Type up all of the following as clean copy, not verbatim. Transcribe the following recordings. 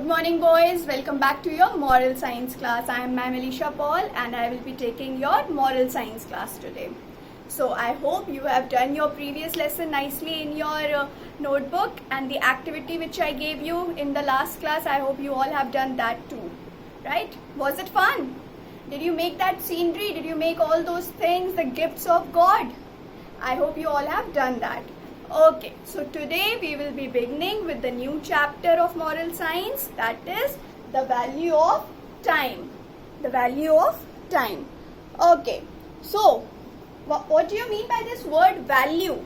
Good morning, boys. Welcome back to your moral science class. I am Ma'am Alicia Paul and I will be taking your moral science class today. So I hope you have done your previous lesson nicely in your notebook, and the activity which I gave you in the last class, I hope you all have done that too. Right? Was it fun? Did you make that scenery? Did you make all those things, the gifts of God? I hope you all have done that. Okay, so today we will be beginning with the new chapter of moral science, that is the value of time. The value of time. Okay, so what do you mean by this word value?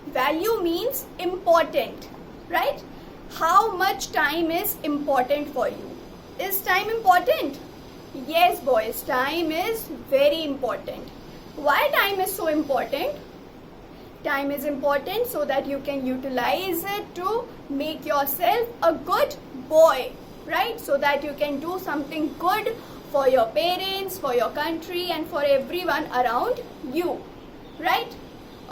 Value means important, right? How much time is important for you? Is time important? Yes, boys, time is very important. Why time is so important? Time is important so that you can utilize it to make yourself a good boy, right? So that you can do something good for your parents, for your country, and for everyone around you, right?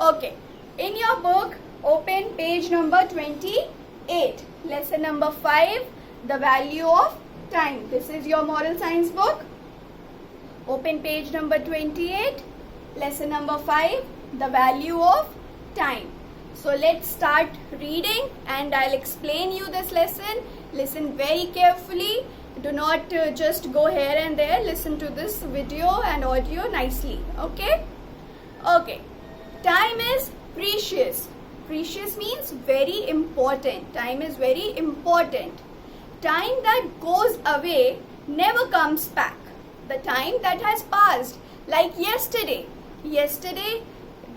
Okay, in your book, open page number 28, lesson number 5, the value of time. This is your moral science book. Open page number 28, lesson number 5, the value of time. So let's start reading and I'll explain you this lesson. Listen very carefully. Do not just go here and there. Listen to this video and audio nicely. Okay? Okay. Time is precious. Precious means very important. Time is very important. Time that goes away never comes back. The time that has passed, like yesterday.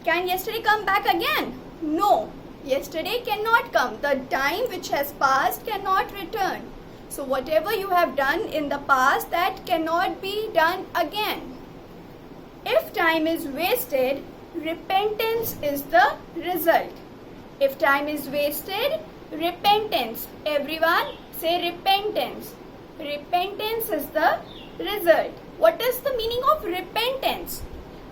Can yesterday come back again? No, yesterday cannot come. The time which has passed cannot return. So whatever you have done in the past, that cannot be done again. If time is wasted, repentance is the result. If time is wasted, repentance. Everyone say repentance. Repentance is the result. What is the meaning of repentance?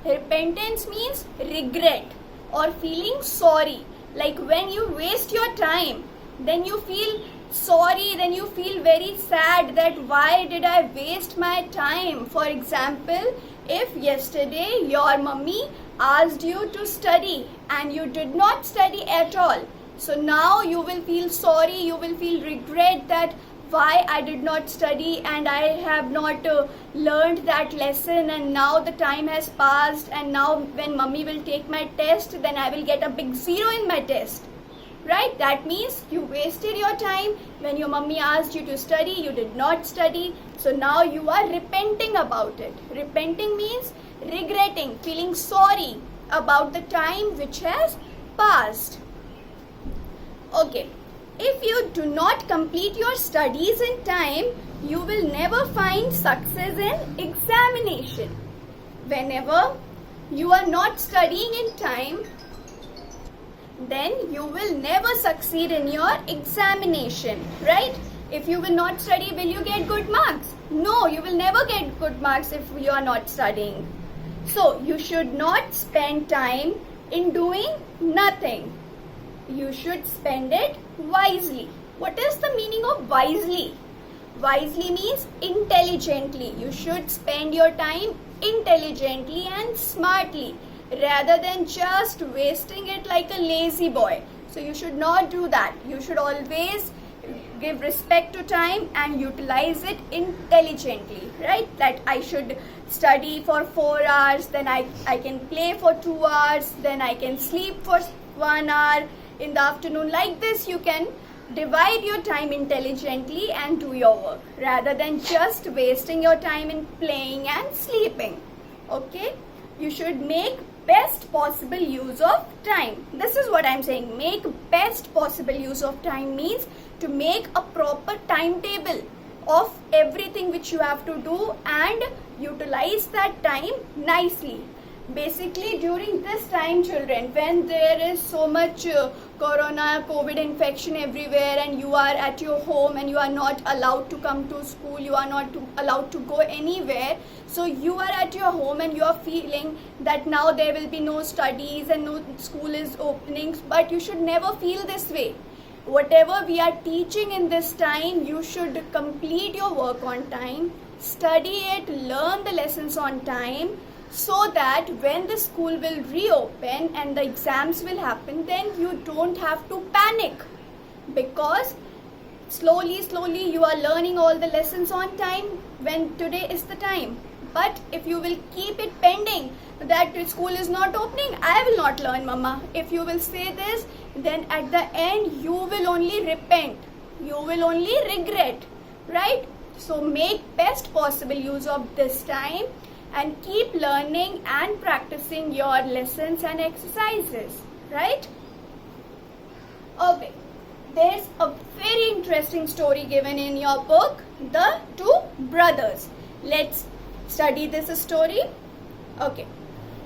Repentance means regret or feeling sorry. Like when you waste your time, then you feel sorry, then you feel very sad that why did I waste my time? For example, if yesterday your mummy asked you to study and you did not study at all, so now you will feel sorry, you will feel regret that why I did not study and I have not learned that lesson, and now the time has passed, and now when mummy will take my test, then I will get a big 0 in my test. Right? That means you wasted your time. When your mummy asked you to study, you did not study. So now you are repenting about it. Repenting means regretting, feeling sorry about the time which has passed. Okay. If you do not complete your studies in time, you will never find success in examination. Whenever you are not studying in time, then you will never succeed in your examination, right? If you will not study, will you get good marks? No, you will never get good marks if you are not studying. So, you should not spend time in doing nothing. You should spend it wisely. What is the meaning of wisely? Wisely means intelligently. You should spend your time intelligently and smartly rather than just wasting it like a lazy boy. So you should not do that. You should always give respect to time and utilize it intelligently, right? That I should study for 4 hours, then I can play for 2 hours, then I can sleep for 1 hour in the afternoon. Like this, you can divide your time intelligently and do your work rather than just wasting your time in playing and sleeping. Okay? You should make best possible use of time. This is what I'm saying. Make best possible use of time means to make a proper timetable of everything which you have to do and utilize that time nicely. Basically, during this time, children, when there is so much COVID infection everywhere and you are at your home and you are not allowed to come to school, you are not allowed to go anywhere. So you are at your home and you are feeling that now there will be no studies and no school is opening. But you should never feel this way. whatever we are teaching in this time, you should complete your work on time, study it, learn the lessons on time, so that when the school will reopen and the exams will happen, then you don't have to panic, because slowly you are learning all the lessons on time when today is the time. But if you will keep it pending that school is not opening, I will not learn, mama, if you will say this, then at the end you will only repent, you will only regret, right? So make best possible use of this time and keep learning and practicing your lessons and exercises, right? Okay, there's a very interesting story given in your book, The Two Brothers. Let's study this story. Okay,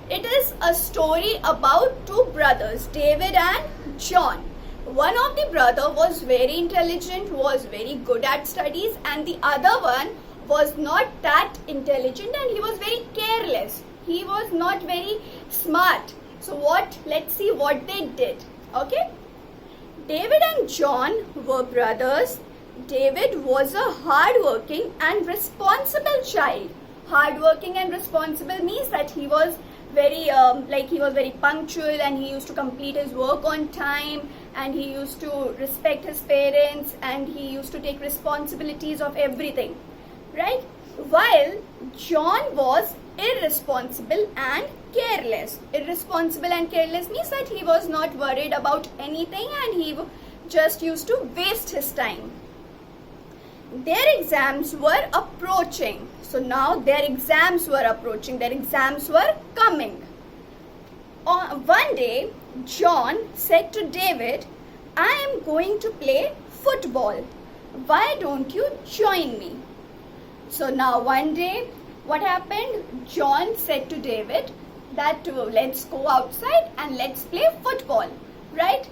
it is a story about two brothers, David and John. One of the brother was very intelligent, was very good at studies, and the other one was not that intelligent and he was very careless. He was not very smart. So let's see what they did. Okay, David and John were brothers. David was a hardworking and responsible child. Hardworking and responsible means that he was very punctual, and he used to complete his work on time, and he used to respect his parents, and he used to take responsibilities of everything, right? While John was irresponsible and careless. Irresponsible and careless means that he was not worried about anything and he just used to waste his time. Their exams were approaching. So now their exams were approaching. Their exams were coming. One day, John said to David, I am going to play football. Why don't you join me? So now one day, what happened? John said to David that let's go outside and let's play football, right?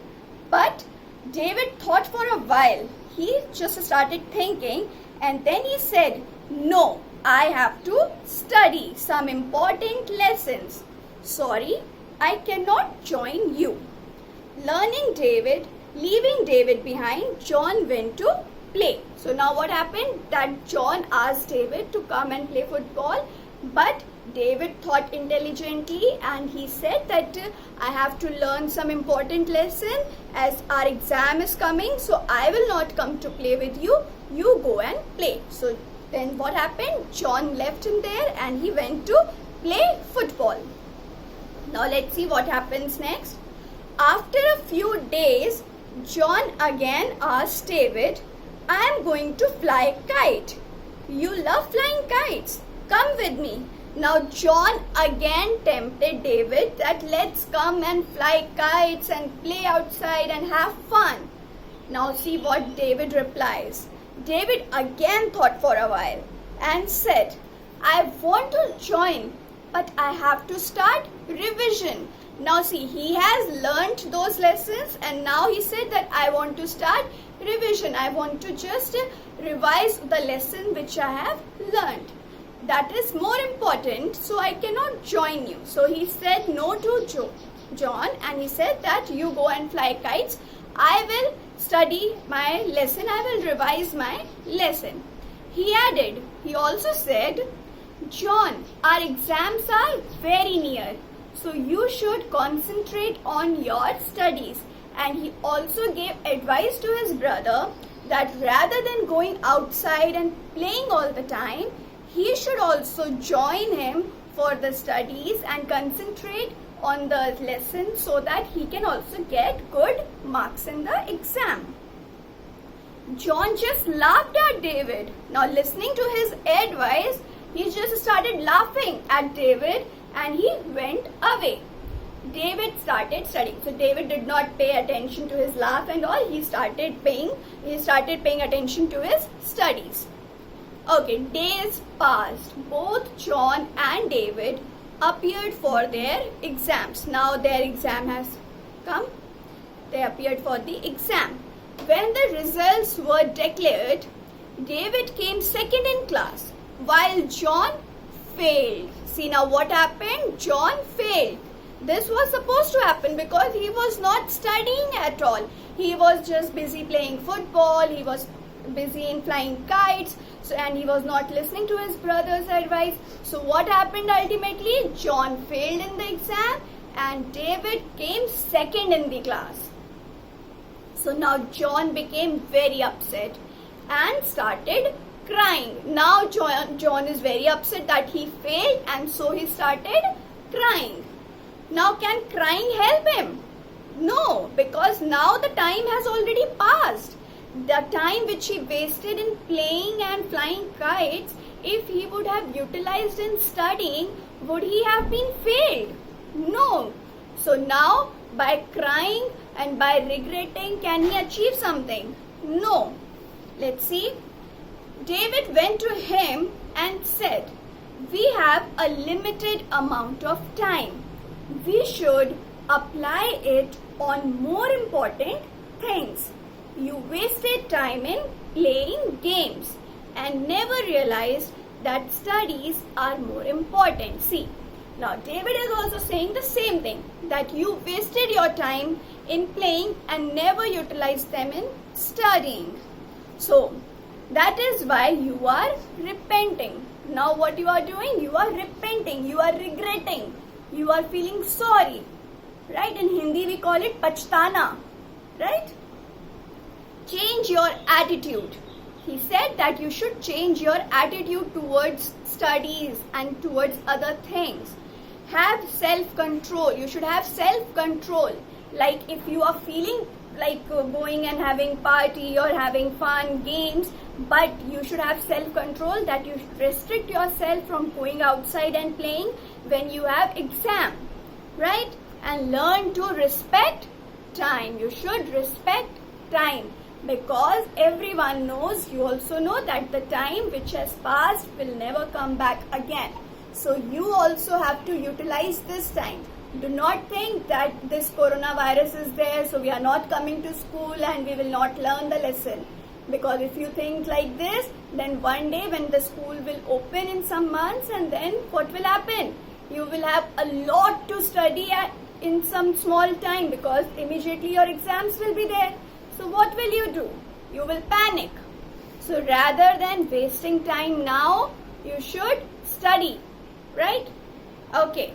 But David thought for a while. He just started thinking and then he said, no, I have to study some important lessons. Sorry, I cannot join you. Leaving David behind, John went to play. So now what happened? That John asked David to come and play football, but David thought intelligently and he said that I have to learn some important lesson as our exam is coming, so I will not come to play with you. You go and play. So then what happened? John left him there and he went to play football. Now let's see what happens next. After a few days, John again asked David, I am going to fly a kite. You love flying kites. Come with me. Now John again tempted David that let's come and fly kites and play outside and have fun. Now see what David replies. David again thought for a while and said, I want to join, but I have to start revision. Now see, he has learnt those lessons and now he said that I want to start revision. I want to just revise the lesson which I have learnt. That is more important, so I cannot join you. So he said no to John and he said that you go and fly kites. I will study my lesson. I will revise my lesson. He also said, John, our exams are very near, so you should concentrate on your studies. And he also gave advice to his brother that rather than going outside and playing all the time, he should also join him for the studies and concentrate on the lesson so that he can also get good marks in the exam. John just laughed at David. Now listening to his advice, he just started laughing at David and he went away. David started studying. So David did not pay attention to his laugh and all. He started paying attention to his studies. Okay, days passed. Both John and David appeared for their exams. Now their exam has come. They appeared for the exam. When the results were declared, David came second in class, while John failed. See now what happened? John failed. this was supposed to happen because he was not studying at all. He was just busy playing football, he was busy in flying kites, and he was not listening to his brother's advice. So what happened ultimately? John failed in the exam and David came second in the class. So now John became very upset and started crying. Now John is very upset that he failed, and so he started crying. Now can crying help him? No, because now the time has already passed. The time which he wasted in playing and flying kites, if he would have utilized in studying, would he have been failed? No. So now by crying and by regretting, can he achieve something? No. Let's see. David went to him and said, "We have a limited amount of time. We should apply it on more important things. You wasted time in playing games and never realized that studies are more important." See, now David is also saying the same thing, that you wasted your time in playing and never utilized them in studying. So that is why you are repenting. Now what you are doing? You are repenting, you are regretting, you are feeling sorry. Right? In Hindi we call it pachhtana. Right? Change your attitude. He said that you should change your attitude towards studies and towards other things. Have self-control. You should have self-control. Like if you are feeling like going and having party or having fun, games, but you should have self-control that you should restrict yourself from going outside and playing when you have exam. Right? And learn to respect time. You should respect time. Because everyone knows, you also know that the time which has passed will never come back again. So you also have to utilize this time. Do not think that this coronavirus is there, so we are not coming to school and we will not learn the lesson. Because if you think like this, then one day when the school will open in some months, and then what will happen? You will have a lot to study in some small time, because immediately your exams will be there. So what will you do? You will panic. So rather than wasting time now, you should study. Right? Okay.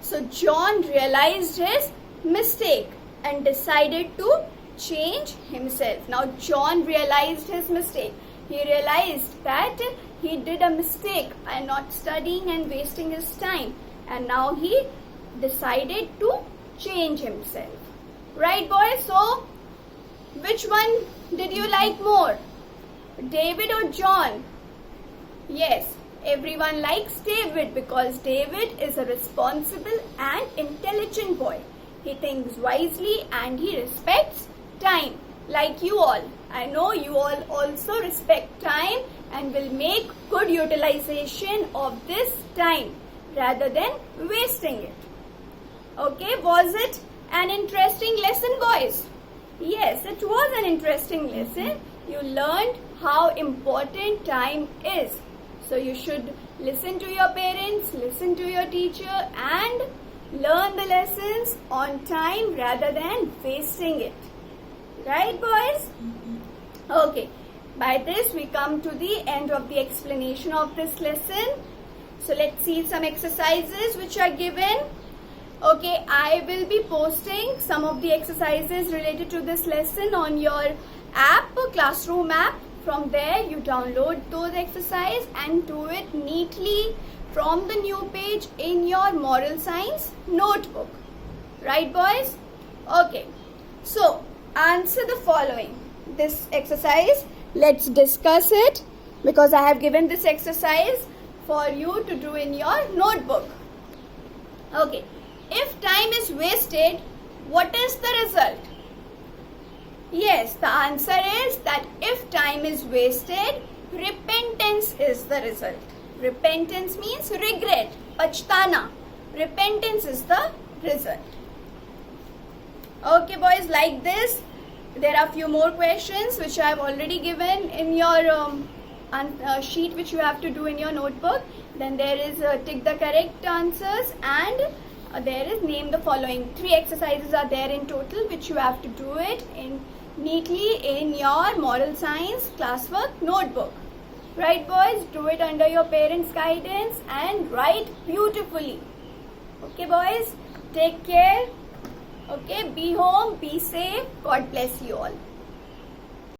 So John realized his mistake and decided to change himself. Now John realized his mistake. He realized that he did a mistake by not studying and wasting his time. And now he decided to change himself. Right, boys? So which one did you like more? David or John? Yes, everyone likes David because David is a responsible and intelligent boy. He thinks wisely and he respects time. Like you all. I know you all also respect time and will make good utilization of this time rather than wasting it. Okay, was it an interesting lesson, boys? Yes, it was an interesting lesson. You learned how important time is. So you should listen to your parents, listen to your teacher, and learn the lessons on time rather than wasting it. Right, boys? Okay. By this we come to the end of the explanation of this lesson. So let's see some exercises which are given. Okay, I will be posting some of the exercises related to this lesson on your app, Classroom app. From there, you download those exercises and do it neatly from the new page in your moral science notebook. Right, boys? Okay. So, answer the following. This exercise, let's discuss it because I have given this exercise for you to do in your notebook. Okay. If time is wasted, what is the result? Yes, the answer is that if time is wasted, repentance is the result. Repentance means regret, pachhtana. Repentance is the result. Okay, boys, like this, there are few more questions which I have already given in your sheet which you have to do in your notebook. Then there is tick the correct answers and there is, name the following. 3 exercises are there in total, which you have to do it neatly in your moral science classwork notebook. Right, boys? Do it under your parents' guidance and write beautifully. Okay, boys? Take care. Okay, be home, be safe. God bless you all.